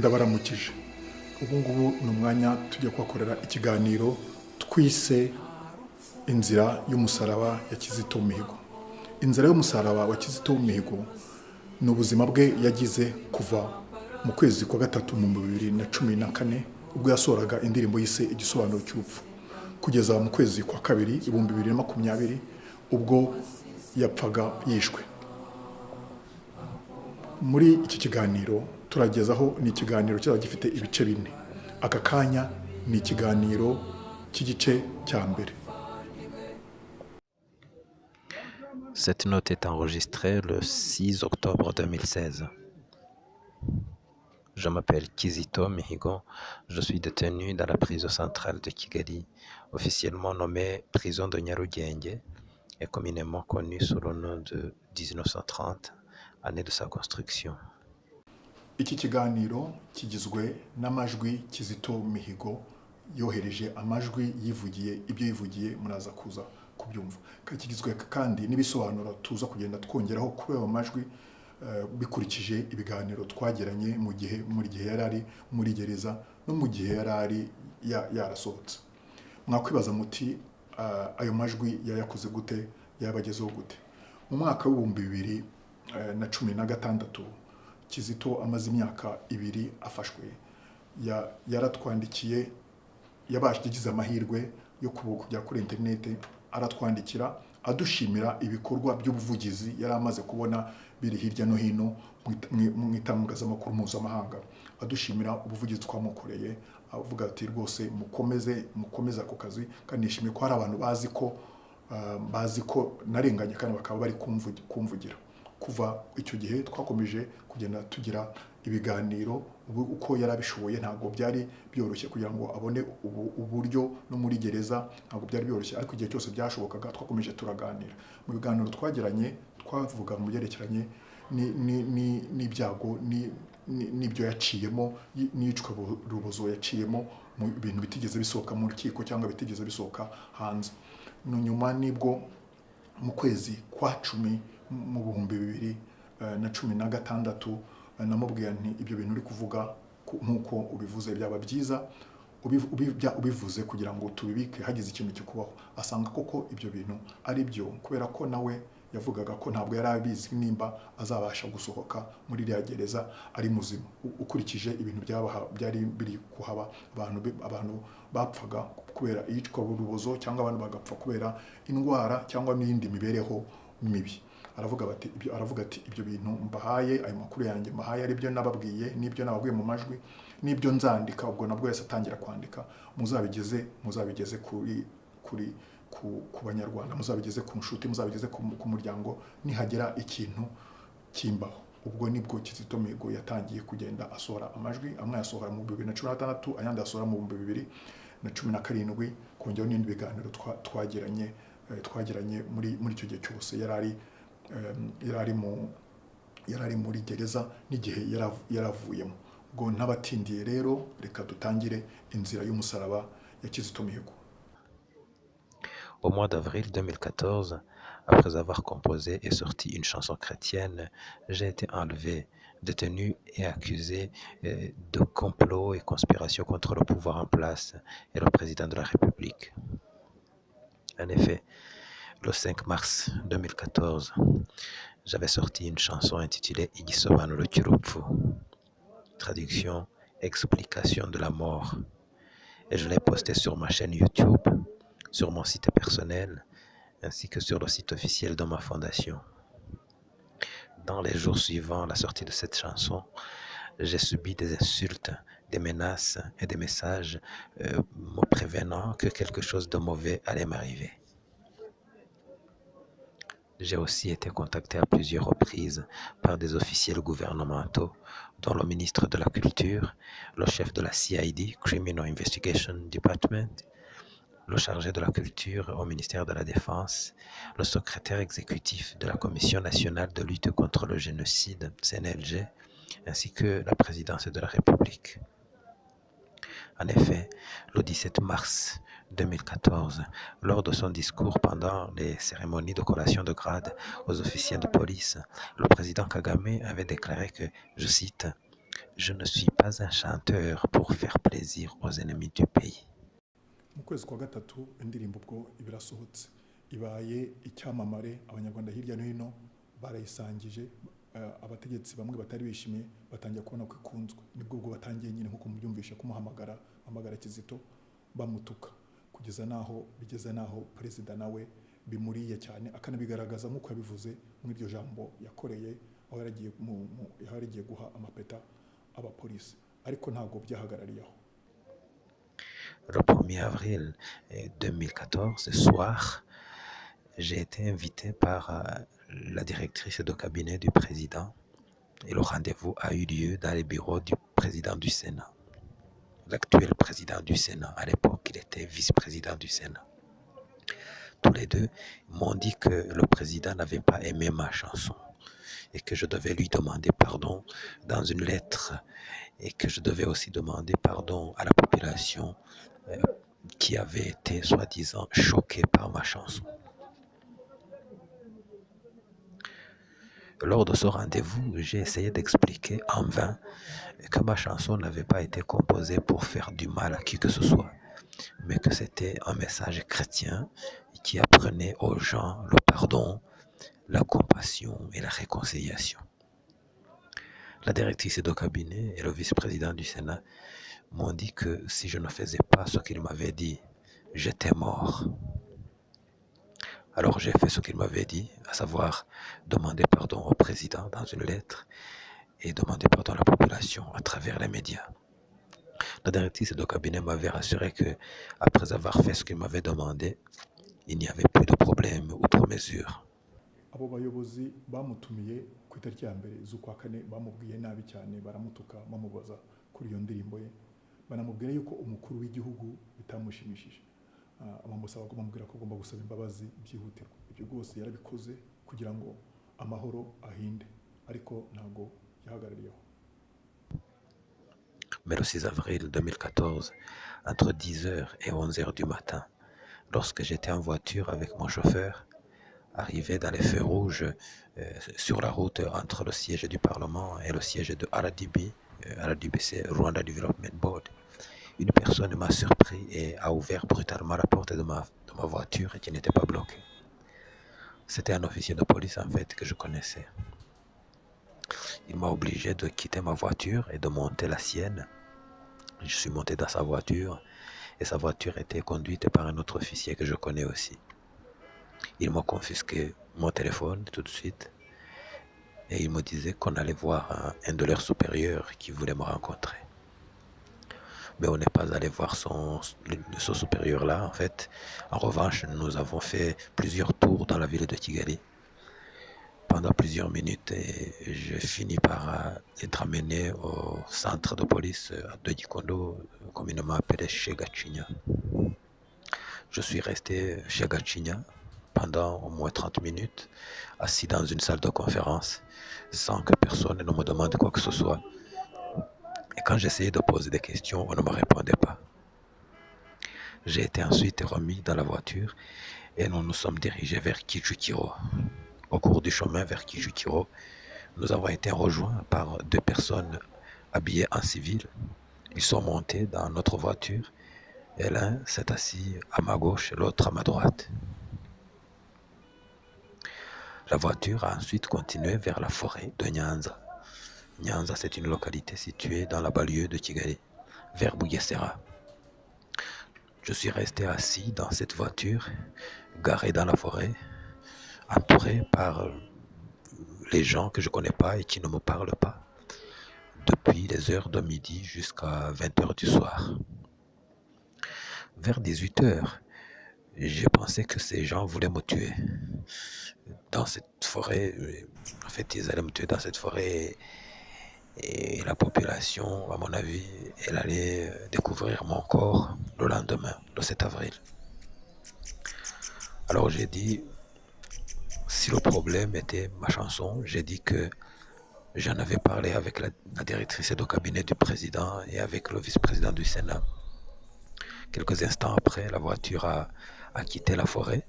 ndabaramukije. Ubu ngubu ni umwanya tujya kubakorera ikiganiro twise inzira y'umusaraba ya Kizito Mihigo. Inzira y'umusaraba wa Kizito Mihigo ni ubuzima bwe yagize kuva mu kwezi kwa gatatu mu 2014 ubwo yasohoraga indirimbo yise Igisobanuro cy'urupfu, kugeza mu kwezi kwa kabiri 2020 ubwo yapfaga yishwe. Muri iki kiganiro turagezaho ni ikiganiro cyaba gifite ibice bine. Aka kanya ni ikiganiro cy'igice cya mbere. Cette note est enregistrée le 6 octobre 2016. Je m'appelle Kizito Mihigo, je suis détenu dans la prison centrale de Kigali, officiellement nommée prison de Nyarugenge et communément connue sous le nom de 1930, année de sa construction. Iki kiganiro kigizwe n'amajwi Kizito Mihigo yohereje amajwi yivugiye, ibyo yivugiye muraza kuza kubyumva. Kigizwe kandi n'ibisobanuro tuza kugenda twongeraho kuri ayo majwi bikurikije ibiganiro twagiranye muri gihe yarari muri gereza no mu gihe yarari yarasohotse. Mwakwibaza muti ayo majwi yayakoze gute, yabagezeho gute? Mu mwaka wa 2016 Kizito amaze imyaka 2 afashwe, yaratwandikiye, yagize amahirwe yo kujya kuri internet, aratwandikira adushimira ibikorwa by'ubuvugizi yari amaze kubona biri hirya no hino mu itangazamakuru mpuzamahanga, adushimira ubuvugizi twamukoreye, avuga ati rwose mukomeze ako kazi, kandi nishimiye ko hari abantu bazi ko narenganye kandi bakaba bari kumvugira. Kuva icyo gihe twakomeje kugenda tugira ibiganiro, uko yarabishoboye ntabwo byari byoroshye kugira ngo abone uburyo no muri gereza, ntabwo byari byoroshye, ariko igihe cyose byashobokaga twakomeje turaganira. Mu biganiro twagiranye twavuga mu byerekeranye n'ibyago n'ibyo yaciyemo, n'icwa rubozo yaciyemo, mu bintu bitigeze bisohoka mu rukiko cyangwa bitigeze bisohoka hanze. Nyuma nibwo mu kwezi kwa 10 mu 2016 namubwiye nti ibyo bintu uri kuvuga nkuko ubivuze byaba byiza ubivuze kugira ngo tubibike hagize ikintu cyo kubaho. Asanga koko ibyo bintu ari byo, kubera ko nawe yavugaga ko ntabwo yari abizi nimba azabasha gusohoka muri iriya gereza ari muzima, ukurikije ibintu byari biri kuhaba. Abantu bapfaga kubera iyicwa rubozo, cyangwa abantu bagapfa kubera indwara cyangwa n'indi mibereho mibi. Aravuga ati ibyo bintu mbahaye, ayo makuru yanjye mbahaye ari byo nababwiye, n'ibyo nababwiye mu majwi, n'ibyo nzandika. Ubwo nabwo yase atangira kwandika, muzabigeze ku banyarwanda, muzabigeze ku nshuti, muzabigeze ku muryango nihagira ikintu kimbaho. Ubwo nibwo Kizito Mihigo yatangiye kugenda asohora amajwi, amwe yasohora mu 2016, ayandi asohora mu 2017, kongeraho n'indi biganiro twagiranye muri icyo gihe cyose yarari muri gereza n'igihe yaravuyemo. Ubwo ntabatindiye rero, reka dutangire inzira y'umusaraba ya Kizito Mihigo. Au mois d'avril 2014, après avoir composé et sorti une chanson chrétienne, j'ai été enlevé, détenu et accusé de complot et conspiration contre le pouvoir en place et le président de la République. En effet, le 5 mars 2014, j'avais sorti une chanson intitulée Igisobanuro cy'urupfu, traduction, explication de la mort, et je l'ai postée sur ma chaîne YouTube, sur mon site personnel, ainsi que sur le site officiel de ma fondation. Dans les jours suivant la sortie de cette chanson, j'ai subi des insultes, des menaces et des messages me prévenant que quelque chose de mauvais allait m'arriver. J'ai aussi été contacté à plusieurs reprises par des officiels gouvernementaux, dont le ministre de la Culture, le chef de la CID, Criminal Investigation Department, le chargé de la culture au ministère de la Défense, le secrétaire exécutif de la Commission nationale de lutte contre le génocide, CNLG, ainsi que la présidence de la République. En effet, le 17 mars 2014, lors de son discours pendant les cérémonies de collation de grade aux officiers de police, le président Kagame avait déclaré que, je cite, Je ne suis pas un chanteur pour faire plaisir aux ennemis du pays. mu kwezi kwa gatatu indirimbo ubwo ibirasohotse ibaye icyamamare, abanyarwanda hirya no hino barayisangije, abategetsi bamwe batari bishimiye batangiye kubona ko ikunzwe. Nibwo ubwo batangiye nyine nkuko mubyumvisha kumuhamagara Kizito bamutuka, bigeze naho perezida nawe bimuriye cyane, akanabigaragaza nk'uko yabivuze muri iryo jambo yakoreye aho yaragiye guha amapeta abapolisi, ariko ntabwo byahagarariye aho. Le 1er avril 2014, ce soir, j'ai été invité par la directrice de cabinet du président et le rendez-vous a eu lieu dans les bureaux du président du Sénat. L'actuel président du Sénat, à l'époque, il était vice-président du Sénat. Tous les deux m'ont dit que le président n'avait pas aimé ma chanson et que je devais lui demander pardon dans une lettre et que je devais aussi demander pardon à la population qui avait été soi-disant choquée par ma chanson. Lors de ce rendez-vous, j'ai essayé d'expliquer en vain que ma chanson n'avait pas été composée pour faire du mal à qui que ce soit, mais que c'était un message chrétien qui apprenait aux gens le pardon, la compassion et la réconciliation. La directrice de cabinet et le vice-président du Sénat m'ont dit que si je ne faisais pas ce qu'ils m'avaient dit, j'étais mort. Alors j'ai fait ce qu'il m'avait dit, à savoir demander pardon au président dans une lettre et demander pardon à la population à travers les médias. La directrice de cabinet m'avait rassuré que, après avoir fait ce qu'il m'avait demandé, il n'y avait plus de problème outre mesure. Abo bayobozi bamutumiye ku itariki ya mbere z'ukwa kane bamubwiye nabi cyane, baramutuka bamubaza kuri iyo ndirimbo ye, banamubwira yuko umukuru w'igihugu bitamushimishije, bamusaba ko bamubwira ko agomba gusaba imbabazi byihutirwa. Ibyo rwose yarabikoze kugira ngo amahoro ahinde, ariko ntabwo yahagarariyeho. Mais le 6 avril 2014, entre 10h et 11h du matin, lorsque j'étais en voiture avec mon chauffeur, arrivé dans les feux rouges sur la route entre le siège du Parlement et le siège de RDB, RDB c'est Rwanda Development Board, une personne m'a surpris et a ouvert brutalement la porte de ma voiture qui n'était pas bloquée. C'était un officier de police en fait que je connaissais. Il m'a obligé de quitter ma voiture et de monter la sienne. Je suis monté dans sa voiture et sa voiture était conduite par un autre officier que je connais aussi. Il m'a confisqué mon téléphone tout de suite et il me disait qu'on allait voir un de leurs supérieurs qui voulait me rencontrer. Mais on n'est pas allé voir ce supérieur-là en fait. En revanche, nous avons fait plusieurs tours dans la ville de Kigali. Pendant plusieurs minutes, et j'ai fini par être amené au centre de police de Gikondo, communément appelé chez Gachinya. Je suis resté chez Gachinya pendant au moins 30 minutes, assis dans une salle de conférence, sans que personne ne me demande quoi que ce soit. Et quand j'essayais de poser des questions, on ne me répondait pas. J'ai été ensuite remis dans la voiture et nous nous sommes dirigés vers Kijukiro. Au cours du chemin vers Kijukiro, nous avons été rejoints par deux personnes habillées en civil. Ils sont montés dans notre voiture et l'un s'est assis à ma gauche et l'autre à ma droite. La voiture a ensuite continué vers la forêt de Nyanza. Nyanza, c'est une localité située dans la banlieue de Kigali, vers Bugesera. Je suis resté assis dans cette voiture, garée dans la forêt, entouré par les gens que je ne connais pas et qui ne me parlent pas, depuis les heures de midi jusqu'à 20h du soir. Vers 18h, j'ai pensé que ces gens voulaient me tuer dans cette forêt. En fait, ils allaient me tuer dans cette forêt et la population, à mon avis, elle allait découvrir mon corps le lendemain, le 7 avril. Alors j'ai dit, si le problème était ma chanson, j'ai dit que j'en avais parlé avec la directrice de cabinet du président et avec le vice-président du Sénat. Quelques instants après, la voiture a quitté la forêt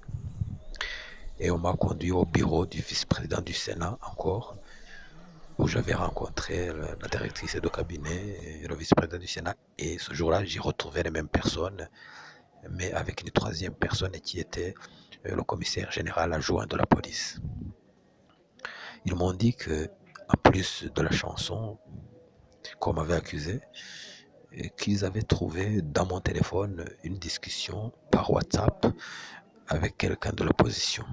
et on m'a conduit au bureau du vice-président du Sénat encore. où j'avais rencontré la directrice de cabinet et le vice-président du Sénat. Et ce jour-là, j'ai retrouvé les mêmes personnes, mais avec une troisième personne qui était le commissaire général adjoint de la police. Ils m'ont dit que, en plus de la chanson qu'on m'avait accusé, qu'ils avaient trouvé dans mon téléphone une discussion par WhatsApp avec quelqu'un de l'opposition.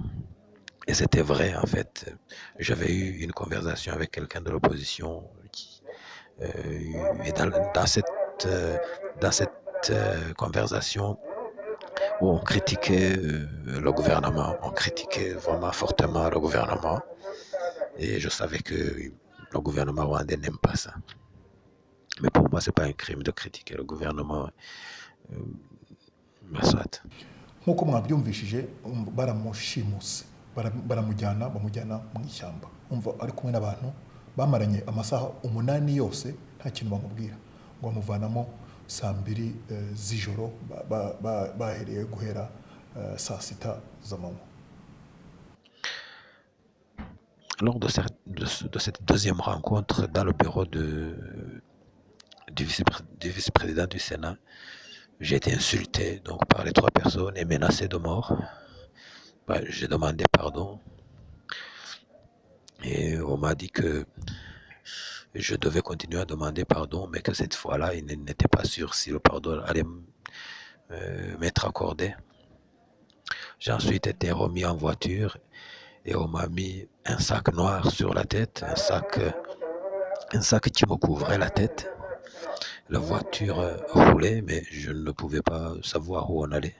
Et c'était vrai, en fait. J'avais eu une conversation avec quelqu'un de l'opposition et dans cette conversation où on critiquait le gouvernement, on critiquait vraiment fortement le gouvernement. Et je savais que le gouvernement rwandais n'aime pas ça. Mais pour moi, ce n'est pas un crime de critiquer le gouvernement. Soit. nk'uko mwabyumvishije baramushimuse bamujyana mu ishyamba umva ari kumwe n'abantu bamaranye amasaha 8 yose nta kintu bamubwira ngo bamuvanamo saa 2 z'ijoro bahereye guhera saa 6 z'amanywa. Lors de cette deuxième rencontre dans le bureau du vice-président du Sénat, j'ai été insulté donc, par les 3 personnes et menacé de mort. J'ai demandé pardon et on m'a dit que je devais continuer à demander pardon, mais que cette fois-là, il n'était pas sûr si le pardon allait m'être accordé. J'ai ensuite été remis en voiture et on m'a mis un sac noir sur la tête, un sac qui me couvrait la tête. La voiture roulait, mais je ne pouvais pas savoir où on allait.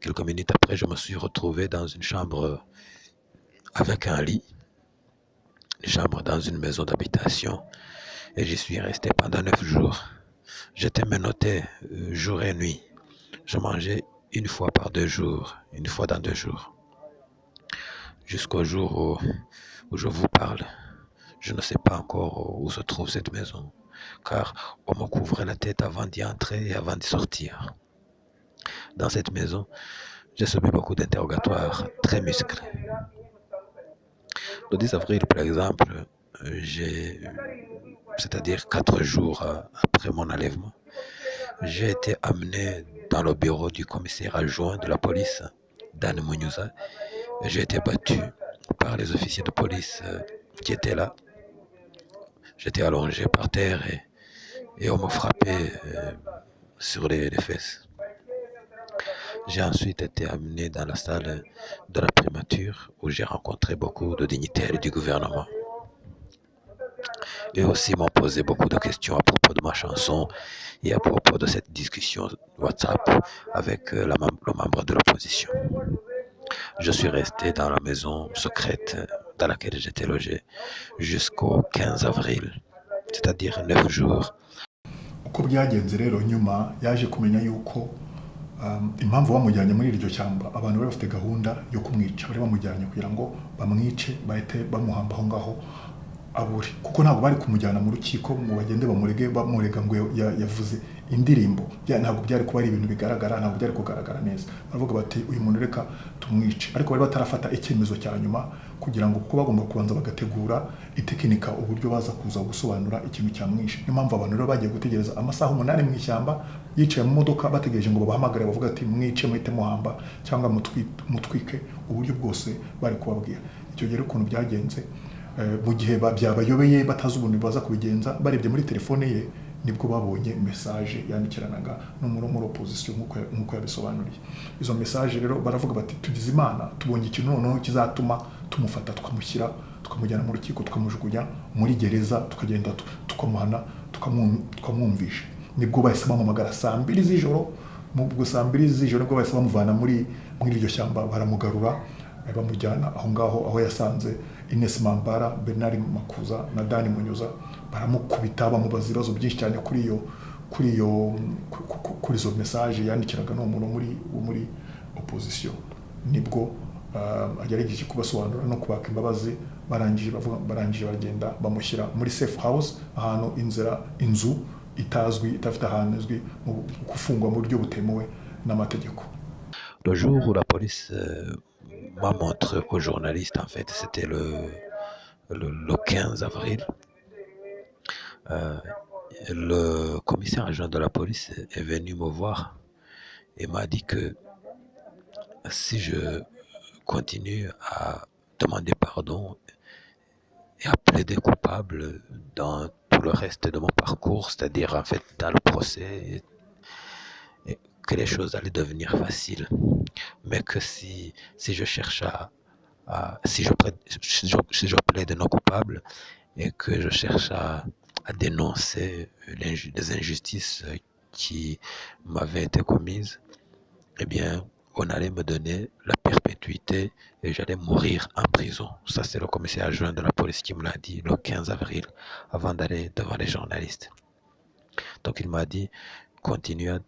Quelques minutes après, je me suis retrouvé dans une chambre avec un lit, une chambre dans une maison d'habitation, et j'y suis resté pendant 9 jours. J'étais menotté jour et nuit. Je mangeais une fois par 2 jours, une fois dans 2 jours. Jusqu'au jour où je vous parle, je ne sais pas encore où se trouve cette maison, car on me couvrait la tête avant d'y entrer et avant d'y sortir. Dans cette maison, j'ai subi beaucoup d'interrogatoires très musclés. Le 10 avril, par exemple, c'est-à-dire 4 jours après mon enlèvement, j'ai été amené dans le bureau du commissaire adjoint de la police, Dan Munyuza. J'ai été battu par les officiers de police qui étaient là. J'étais allongé par terre et on me frappait sur les fesses. J'ai ensuite été amené dans la salle de la primature où j'ai rencontré beaucoup de dignitaires du gouvernement. Eux aussi m'ont posé beaucoup de questions à propos de ma chanson et à propos de cette discussion WhatsApp avec le membre de l'opposition. Je suis resté dans la maison secrète dans laquelle j'étais logé jusqu'au 15 avril, c'est-à-dire 9 jours. Uko byagenze rero nyuma yaje kumenya yuko impamvu bamujyanye muri iryo cyamba abantu bari bafite gahunda yo kumwica, bari bamujyanye kugira ngo bamwice bahite bamuhamba aho ngaho aburi, kuko ntabwo bari kumujyana mu rukiko mu bagende bamurega ngo yavuze indirimbo, ntabwo byari kuba ari ibintu bigaragara, ntabwo byari kugaragara neza. Baravuga bati uyu muntu reka tumwice, ariko bari batarafata icyemezo cya nyuma kugira ngo kuko bagomba kubanza bagategura itekinika uburyo baza kuza gusobanura ikintu cyamwishe. Niyo mpamvu abantu rero bagiye gutegereza amasaha 8 mu ishyamba yicaye mu modoka bategereje ngo babahamagare bavuga ati mwice muhite muhamba cyangwa mutwike, uburyo bwose bari kubabwira. Icyo gihe ukuntu byagenze mu gihe byabayobeye batazi ubundi baza kubigenza, barebye muri telefone ye nibwo babonye message yandikiranaga n'umuro muri opposition nkuko yabisobanuriye. Izo message rero baravuga bati tugize Imana tubonye ikintu noneho kizatuma tumufata tukamushyira tukamujyana mu rukiko tukamujugunya muri gereza tukagenda tukamuhana tukamwumvisha. Nibwo bahise bamamagara saa 2 z'ijoro, mu saa 2 z'ijoro nibwo bahise bamuvana muri iryo shyamba baramugarura bamujyana aho ngaho aho yasanze Ines Mambara, Bernard Makuza na Dani Munyuza. Baramukubita bamubaza ibibazo byinshi cyane kuri izo message yandikiraga n'umuntu muri opposition. Nibwo agerageje kubasobanura no kubaka imbabazi, barangije bagenda bamushyira muri safe house, ahantu inzu itazwi itafite ahantu izwi mu gufungwa mu buryo butemewe n'amategeko. Le jour où la police m'a montré aux journalistes, en fait, c'était le 15 avril, euh, le commissaire adjoint de la police est venu me voir et m'a dit que si je continue à demander pardon et à plaider coupable dans tout le reste de mon parcours, c'est-à-dire en fait dans le procès, et que les choses allaient devenir faciles. Mais que si je cherche si je plaide non coupable et que je cherche à dénoncer les injustices qui m'avaient été commises, eh bien, on allait me donner la perpétuité et j'allais mourir en prison. Ça, c'est le commissaire adjoint de la police qui me l'a dit le 15 avril, avant d'aller devant les journalistes. Donc, il m'a dit, continue à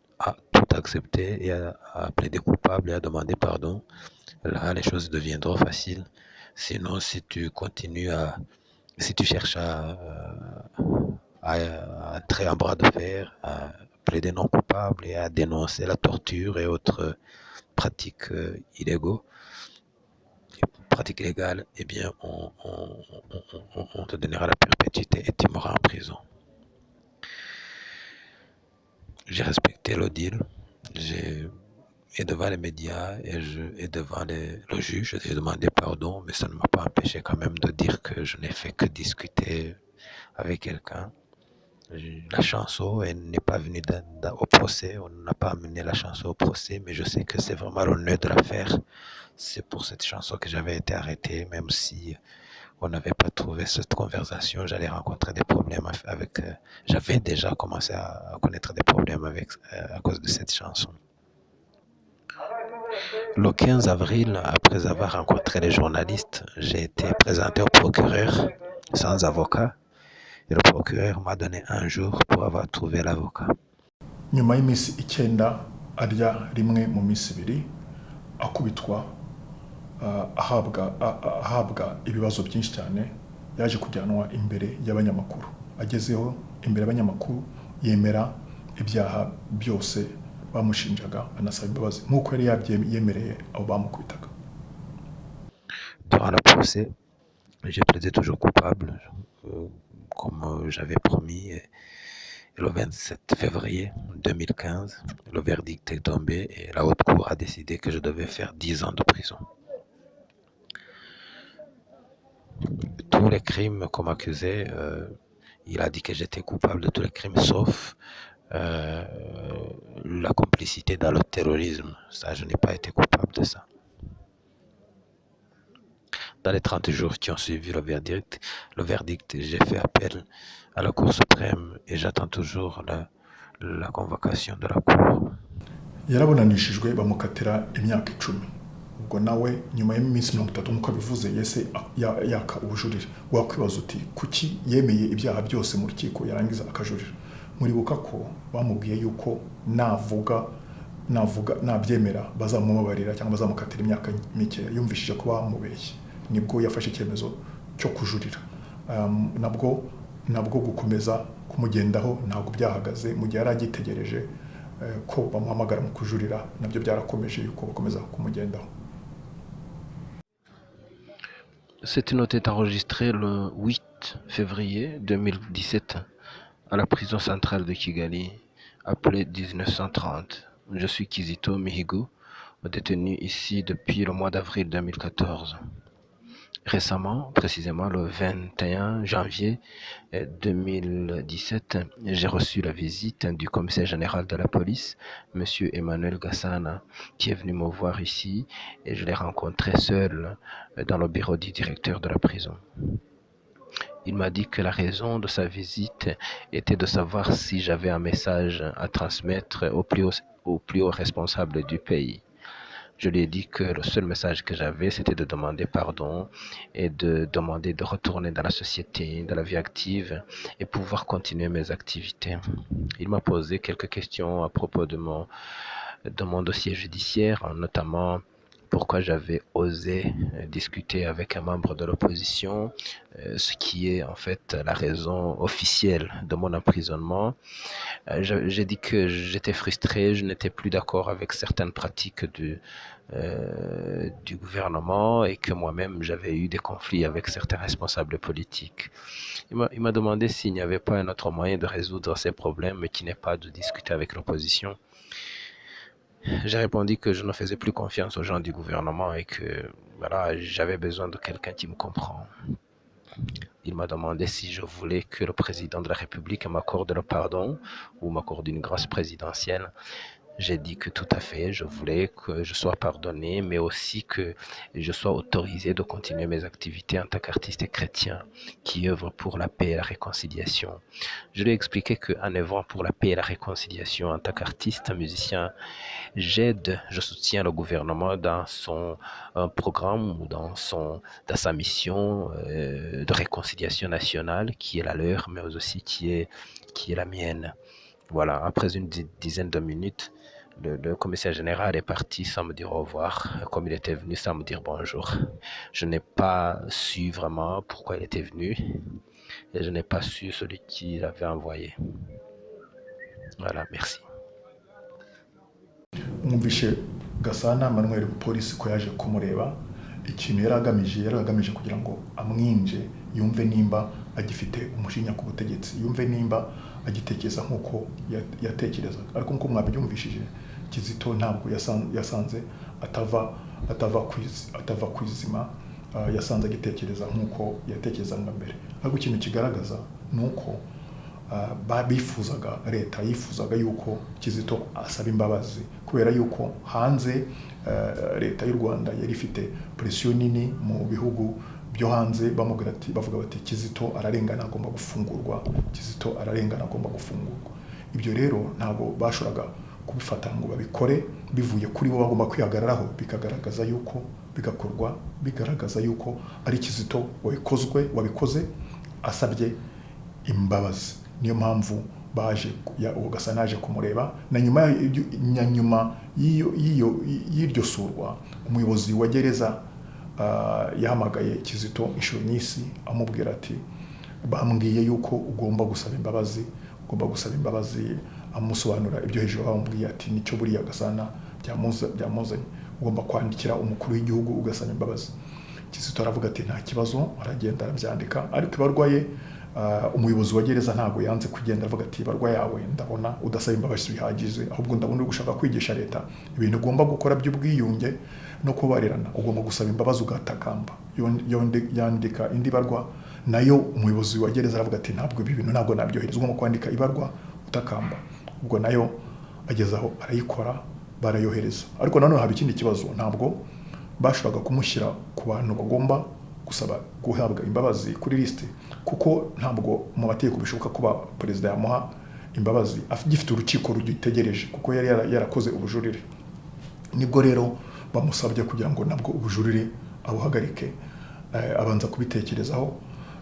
tout accepter et à plaider coupable et à demander pardon. Là, les choses deviendront faciles. Sinon, si tu cherches à entrer en bras de fer, à plaider non coupable et à dénoncer la torture et autres pratiques pratiques illégales, eh bien, on te donnera la perpétuité et tu mourras en prison. J'ai respecté le deal. Et devant les médias et devant le juge, j'ai demandé pardon, mais ça ne m'a pas empêché quand même de dire que je n'ai fait que discuter avec quelqu'un. La chanson, elle n'est pas venue au procès, on n'a pas amené la chanson au procès, mais je sais que c'est vraiment l'honneur de l'affaire. C'est pour cette chanson que j'avais été arrêté, même si on n'avait pas trouvé cette conversation, j'allais rencontrer des problèmes avec. J'avais déjà commencé à connaître des problèmes à cause de cette chanson. Le 15 avril, après avoir rencontré les journalistes, j'ai été présenté au procureur sans avocat et le procureur m'a donné un jour pour avoir trouvé l'avocat. nyuma y'iminsi 9 arya rimwe mu minsi 2 akubitwa ahabwa ibibazo byinshi cyane, yaje kujyanwa imbere y'abanyamakuru. Agezeho imbere y'abanyamakuru yemera ibyaha byose bamushinjaga, anasaba imbabazi nk'uko yari yabyemereye abo bamukubitaga. Durant le procès, j'ai plaidé toujours coupable, comme j'avais promis. Et le 27 février 2015, le verdict est tombé et la haute cour a décidé que je devais faire 10 ans de prison. Tous les crimes qu'on m'accusait, il a dit que j'étais coupable de tous les crimes sauf la complicité dans le terrorisme. Ça, je n'ai pas été coupable de ça. Dans les 30 jours qui ont suivi le verdict, j'ai fait appel à la Cour suprême et j'attends toujours la convocation de la Cour. Yarabonanishijwe bamukatira imyaka 10. Ubwo nawe nyuma y'iminsi 30 nk'uko bivuze yese yaka ubujurire. Wakwibaza uti kuki yemeye ibyaha byose mu rukiko yarangiza akajurira? Muribuka ko bamubwiye yuko nabyemera bazamubabarira cyangwa bazamukatira imyaka mike. Yumvishije ko bamubeshye, nibwo yafashe icyemezo cyo kujurira. Nabwo gukomeza kumugendaho ntabwo byahagaze mu gihe yari agitegereje ko bamuhamagara mu kujurira, nabyo byarakomeje yuko bakomeza kumugendaho. Cette note est enregistrée le 8 février 2017 à la prison centrale de Kigali, appelée 1930. Je suis Kizito Mihigo, détenu ici depuis le mois d'avril 2014. Récemment, précisément le 21 janvier 2017, j'ai reçu la visite du commissaire général de la police, M. Emmanuel Gassana, qui est venu me voir ici et je l'ai rencontré seul dans le bureau du directeur de la prison. Il m'a dit que la raison de sa visite était de savoir si j'avais un message à transmettre au plus haut responsable du pays. Je lui ai dit que le seul message que j'avais, c'était de demander pardon et de demander de retourner dans la société, dans la vie active et pouvoir continuer mes activités. Il m'a posé quelques questions à propos de mon dossier judiciaire, notamment pourquoi j'avais osé discuter avec un membre de l'opposition, ce qui est en fait la raison officielle de mon emprisonnement. J'ai dit que j'étais frustré, je n'étais plus d'accord avec certaines pratiques du gouvernement et que moi-même j'avais eu des conflits avec certains responsables politiques. Il m'a demandé s'il n'y avait pas un autre moyen de résoudre ces problèmes qui n'est pas de discuter avec l'opposition. J'ai répondu que je ne faisais plus confiance aux gens du gouvernement et que voilà, j'avais besoin de quelqu'un qui me comprend. Il m'a demandé si je voulais que le président de la République m'accorde le pardon ou m'accorde une grâce présidentielle. J'ai dit que tout à fait, je voulais que je sois pardonné, mais aussi que je sois autorisé de continuer mes activités en tant qu'artiste chrétien qui œuvre pour la paix et la réconciliation. Je lui ai expliqué qu'en œuvrant pour la paix et la réconciliation en tant qu'artiste, musicien, je soutiens le gouvernement dans son programme ou dans sa mission de réconciliation nationale qui est la leur, mais aussi qui est la mienne. Voilà, après une dizaine de minutes, le commissaire général est parti sans me dire au revoir, comme il était venu sans me dire bonjour. Je n'ai pas su vraiment pourquoi il était venu et je n'ai pas su celui qui l'avait envoyé. Voilà, merci. mwumvishe Gasana Manuel polisi ko yaje kumureba ikintu yari agamije kugira ngo amwinje yumve nimba agifite umushinya ku butegetsi, yumve nimba agitekereza nk'uko yatekerezaga. Ariko nk'uko mwabyumvishije, Kizito ntabwo yasanze atava kwizima, yasanze agitekereza nk'uko yatekerezaga mbere. Ariko ikintu kigaragaza ni uko leta yifuzaga yuko Kizito asaba imbabazi kubera yuko hanze leta y'u Rwanda yari ifite presiyo nini mu bihugu byo hanze bavuga bati Kizito ararengana agomba gufungurwa, Kizito ararengana agomba gufungurwa. Ibyo rero ntabwo bashoboraga kubifata ngo babikore bivuye kuri bo, bagomba kwihagararaho bikagaragaza yuko bigaragaza yuko ari Kizito wabikoze asabye imbabazi. Niyo mpamvu baje Gasana yaje kumureba, na nyuma y'iryo surwa umuyobozi wa gereza yahamagaye Kizito inshuro nyinshi amubwira ati bambwiye yuko ugomba gusaba imbabazi, amusobanura ibyo hejuru bamubwiye ati nicyo buriya Gasana byamuzanye, ugomba kwandikira umukuru w'igihugu ugasaba imbabazi. Kizito aravuga ati nta kibazo, aragenda arabyandika. Ariko ibarwaye umuyobozi wa gereza ntabwo yanze kugenda, avuga ati ibarwa yawe ndabona udasaba imbabazi bihagije, ahubwo ndabona uri gushaka kwigisha leta ibintu ugomba gukora by'ubwiyunge no kubarirana, ugomba gusaba imbabazi ugatakamba. Yandika indi barwa, nayo umuyobozi wa gereza aravuga ati ntabwo ibi bintu ntabwo nabyohereza, ugomba kwandika ibarwa utakamba. Ubwo nayo agezaho arayikora, barayohereza. Ariko nanone haba ikindi kibazo, ntabwo bashoboraga kumushyira ku bantu bagomba gusaba guhabwa imbabazi kuri liste, kuko ntabwo mu mategeko bishoboka kuba perezida yamuha imbabazi agifite urukiko rugitegereje, kuko yari yarakoze ubujurire. Nibwo rero bamusabye kugira ngo nabwo ubujurire abuhagarike, abanza kubitekerezaho,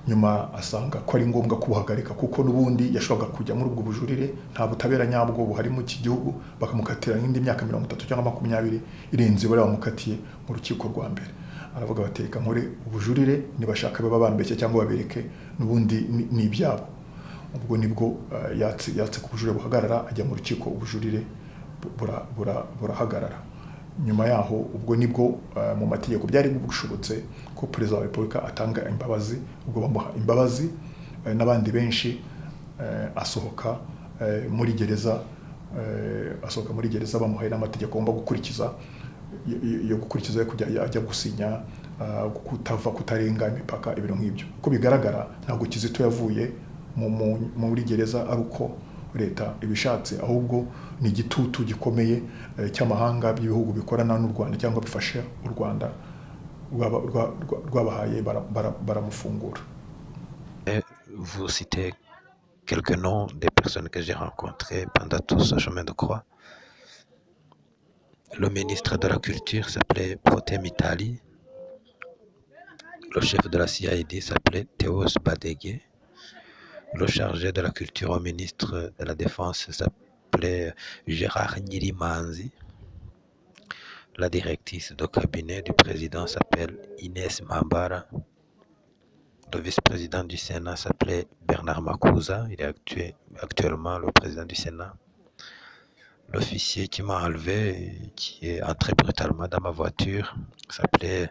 nyuma asanga ko ari ngombwa kubuhagarika kuko n'ubundi yashoboraga kujya muri ubwo bujurire, nta butabera nyabwo buhari mu iki gihugu, bakamukatira indi myaka 30 cyangwa 20 irenze bari bamukatiye mu rukiko rwa mbere. Aravuga bateka nkore ubujurire, nibashaka baba bambeshye cyangwa babereke n'ubundi ni ibyabo. Ubwo nibwo yatse ku bujurire buhagarara, ajya mu rukiko, ubujurire burahagarara. Nyuma yaho ubwo nibwo mu mategeko byari bushobotse ko perezida wa Repubulika atanga imbabazi. Ubwo bamuha imbabazi, n'abandi benshi asohoka muri gereza, bamuhaye n'amategeko agomba gukurikiza yo kujya ajya gusinya, kutarenga imipaka, ibintu nk'ibyo. Uko bigaragara ntabwo Kizito yavuye muri gereza ari uko leta ibishatse, ahubwo ni igitutu gikomeye cy'amahanga by'ibihugu bikorana n'u Rwanda cyangwa bifasha u Rwanda rwabahaye baramufungura. Vous citez quelques noms des personnes que j'ai rencontrées pendant tout ce chemin de croix. Le ministre de la Culture s'appelait Protais Mitali. Le chef de la CID s'appelait Théos Badege. Le chargé de la Culture au ministre de la Défense s'appelait Gérard Nyirimanzi. La directrice de cabinet du président s'appelle Inès Mambara. Le vice-président du Sénat s'appelait Bernard Makuza. Il est actuellement le président du Sénat. L'officier qui m'a enlevé, qui est entré brutalement dans ma voiture, c'était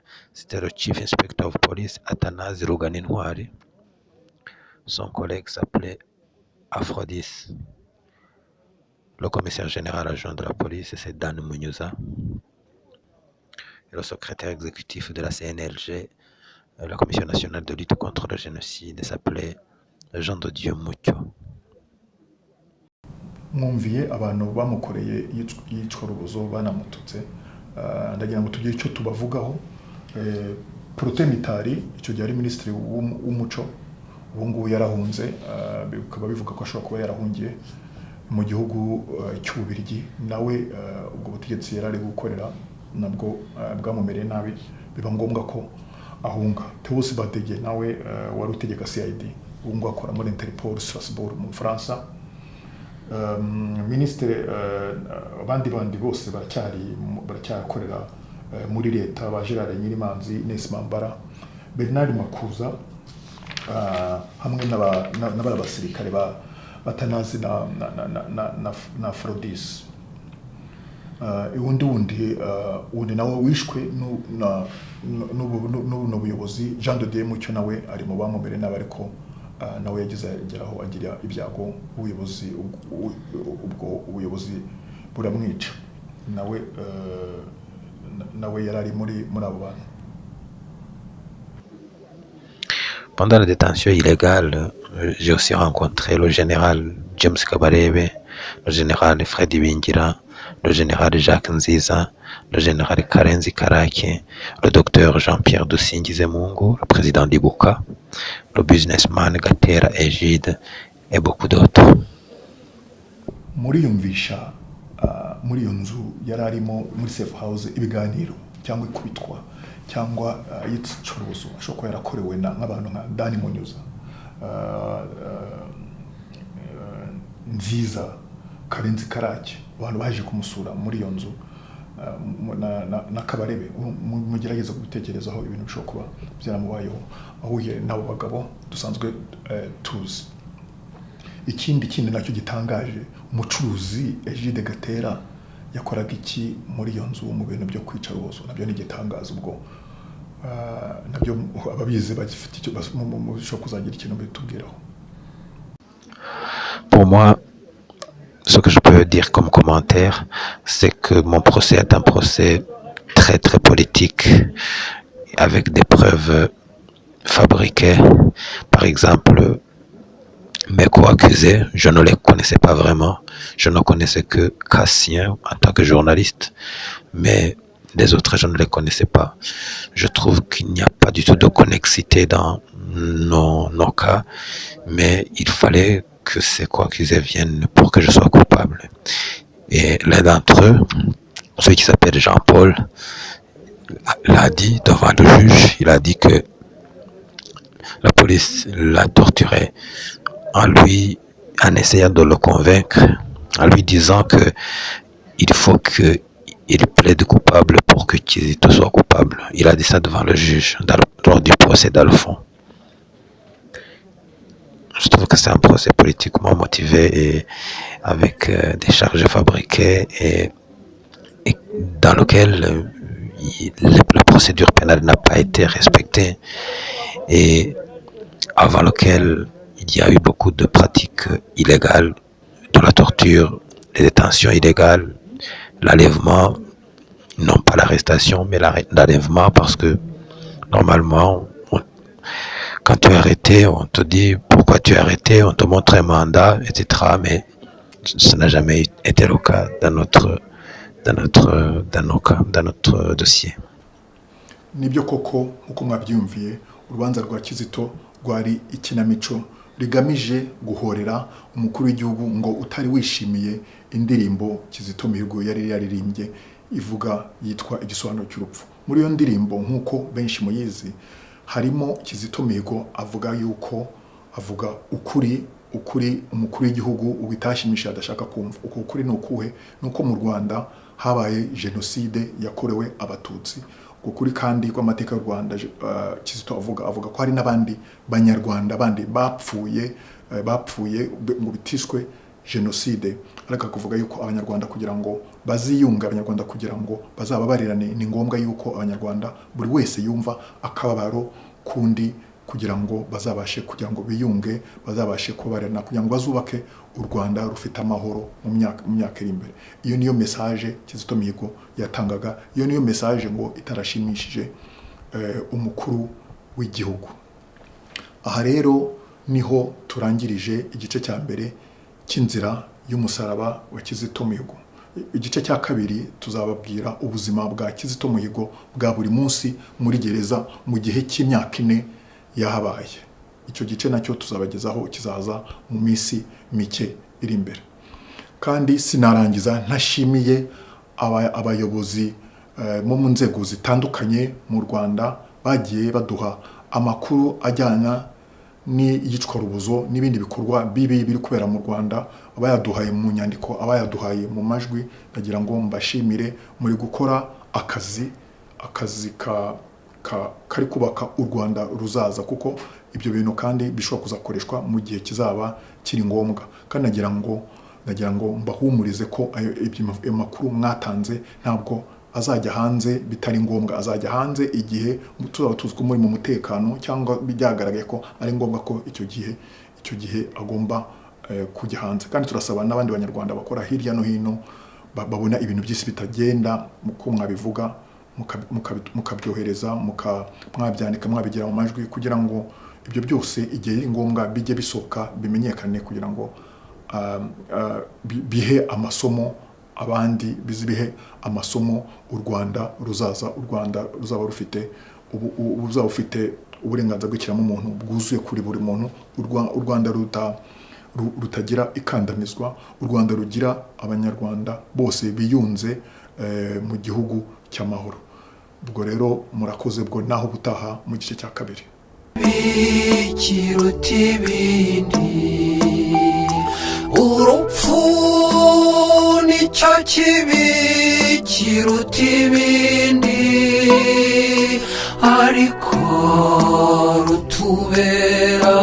le Chief Inspector of Police, Athanase Ruganinwari. Son collègue s'appelait Aphrodis. Le commissaire général adjoint de la police, c'est Dan Munyuza. Et le secrétaire exécutif de la CNLG, la Commission nationale de lutte contre le génocide, s'appelait Jean de Dieu Mucyo. mwumviye abantu bamukoreye yicwa rubozo banamututse, ndagira ngo tugire icyo tubavugaho. Protais Mitali icyo gihe ari minisitiri w'umuco, ubu ngubu yarahunze, bikaba bivuga ko ashobora kuba yarahungiye mu gihugu cy'Ububiligi. Nawe ubwo butegetsi yari ari gukorera nabwo bwamumereye nabi, biba ngombwa ko ahunga. Théophile Badege nawe wari utegeka CID, ubu ngubu akora muri Interpol Strasbourg mu Bufaransa. Minisitiri abandi bose baracyakorera muri leta, ba Gerard Nyirimanzi, Ines Mambara, Bernard Makuza, hamwe n'abasirikare batanazi na Aphrodis. Undi nawe wishwe n'ubuyobozi. Jean de Dieu Mucyo nawe ari mu bamubere nabi, ariko nawe yagize ageraho agira ibyago, ubwo ubuyobozi buramwica. Nawe yari ari muri abo bantu. Pendant la détention illégale, j'ai aussi rencontré le général James Kabarebe, le général Freddy Bingira, le général Jacques Nziza, le général Karenzi Karake, le docteur Jean-Pierre Dusingizemungu, le président d'Ibuka, le businessman Gatera Egide et beaucoup d'autres. Muriyumvisha muri iyo nzu yari arimo muri safe house ibiganiro cyangwa ikubitwa cyangwa yicuruzo ashobora kuba yarakorewe nk'abantu nka Dani Munyuza, Nziza, Karenzi Karake, abantu baje kumusura muri iyo nzu, na Kabarebe. Mugerageza gutekerezaho ibintu bishobora kuba byaramubayeho ahuye n'abo bagabo dusanzwe tuzi. Ikindi nacyo gitangaje, umucuruzi Egide Gatera yakoraga iki muri iyo nzu mu bintu byo kwica rubozo? Nabyo ni igitangaza. Ubwo nabyo ababizi bagifite icyo bashobora kuzagira ikintu bitubwiraho. Pour moi, ce que je peux dire comme commentaire, c'est que mon procès est un procès très très politique, avec des preuves fabriquées. Par exemple, mes co-accusés, je ne les connaissais pas vraiment. Je ne connaissais que Cassien en tant que journaliste, mais les autres, je ne les connaissais pas. Je trouve qu'il n'y a pas du tout de connexité dans nos cas, mais il fallait que ces co-accusés viennent pour que je sois coupable. Et l'un d'entre eux, celui qui s'appelle Jean-Paul, l'a dit devant le juge. Il a dit que la police l'a torturé en essayant de le convaincre, en lui disant que il faut qu'il plaide coupable pour que Kizito soit coupable. Il a dit ça devant le juge lors du procès d'Alphon. Je trouve que c'est un procès politiquement motivé et avec des charges fabriquées et dans lequel la procédure pénale n'a pas été respectée et avant lequel il y a eu beaucoup de pratiques illégales, de la torture, des détentions illégales, l'enlèvement, non pas l'arrestation, mais l'enlèvement, parce que normalement, quand tu es arrêté, on te dit pourquoi tu es arrêté, on te montre un mandat, etc. Mais ça n'a jamais été le cas dans notre dossier. Nibyo koko uko mwabyumviye, urubanza rwa Kizito rwari ikinamico rigamije guhorera umukuru w'igihugu ngo utari wishimiye indirimbo Kizito Mihigo yari yaririmbye ivuga yitwa Igisobanuro cy'urupfu. Muri iyo ndirimbo nk'uko benshi muyizi, harimo Kizito Mihigo avuga ukuri umukuru w'igihugu ubitashimishije adashaka kumva. Uko ukuri ni ukuhe? Nuko mu Rwanda habaye jenoside yakorewe abatutsi. Ukuri kandi kw'amateka y'u Rwanda, Kizito avuga ko hari n'abandi banyarwanda bandi bapfuye ngo bitishwe jenoside. Ariko kuvuga yuko abanyarwanda kugira ngo baziyunga, abanyarwanda kugira ngo bazababarirane, ni ngombwa yuko abanyarwanda buri wese yumva akababaro kundi, kugira ngo bazabashe kugira ngo biyunge, bazabashe kubabarana, kugira ngo bazubake u Rwanda rufite amahoro mu myaka iri imbere. Iyo niyo message Kizito Mihigo yatangaga, iyo niyo message ngo itarashimishije umukuru w'igihugu. Aha rero niho turangirije igice cya mbere cy'inzira y'umusaraba wa Kizito Mihigo. Igice cya kabiri tuzababwira ubuzima bwa Kizito Mihigo bwa buri munsi muri gereza mu gihe cy'imyaka 4 yahabaye. Icyo gice nacyo tuzabagezaho, kizaza mu minsi mike iri imbere. Kandi sinarangiza ntashimiye abayobozi mu nzego zitandukanye mu Rwanda bagiye baduha amakuru ajyana n'iyicwarubozo n'ibindi bikorwa bibi biri kubera mu Rwanda, abayaduhaye mu nyandiko, abayaduhaye mu majwi. Nagira ngo mbashimire muri gukora akazi kari kubaka u Rwanda ruzaza, kuko ibyo bintu kandi bishobora kuzakoreshwa mu gihe kizaba kiri ngombwa. Kandi nagira ngo mbahumurize ko ibyo makuru mwatanze ntabwo azajya hanze bitari ngombwa, azajya hanze igihe tuzaba tuziko muri mu mutekano, cyangwa byagaragaye ko ari ngombwa ko icyo gihe agomba kujya hanze. Kandi turasaba n'abandi banyarwanda bakora hirya no hino babona ibintu by'isi bitagenda uko mwabivuga, mukabyohereza, mwabyandika, mwabigira mu majwi, kugira ngo ibyo byose igihe ari ngombwa bijye bisohoka, bimenyekane, kugira ngo bihe amasomo abandi, bizibihe amasomo u Rwanda ruzaza, u Rwanda ruzaba rufite uburenganzira bw'ikiremwamuntu bwuzuye kuri buri muntu, u Rwanda rutagira ikandamizwa, u Rwanda rugira abanyarwanda bose biyunze mu gihugu cy'amahoro. Ubwo rero murakoze, bwo naho butaha mu gice cya kabiri. Bikiruta ibindi, urupfu nicyo kibi kiruta ibindi, ariko rutubera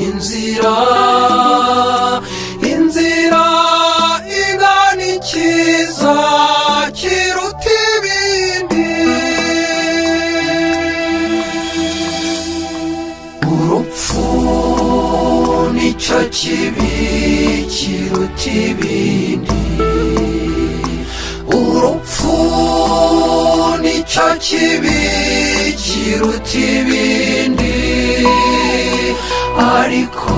inzira igana ikiza kiruta ibindi. Urupfu nicyo kibi kiruta ibindi, urupfu nicyo kibi kiruta ibindi, ariko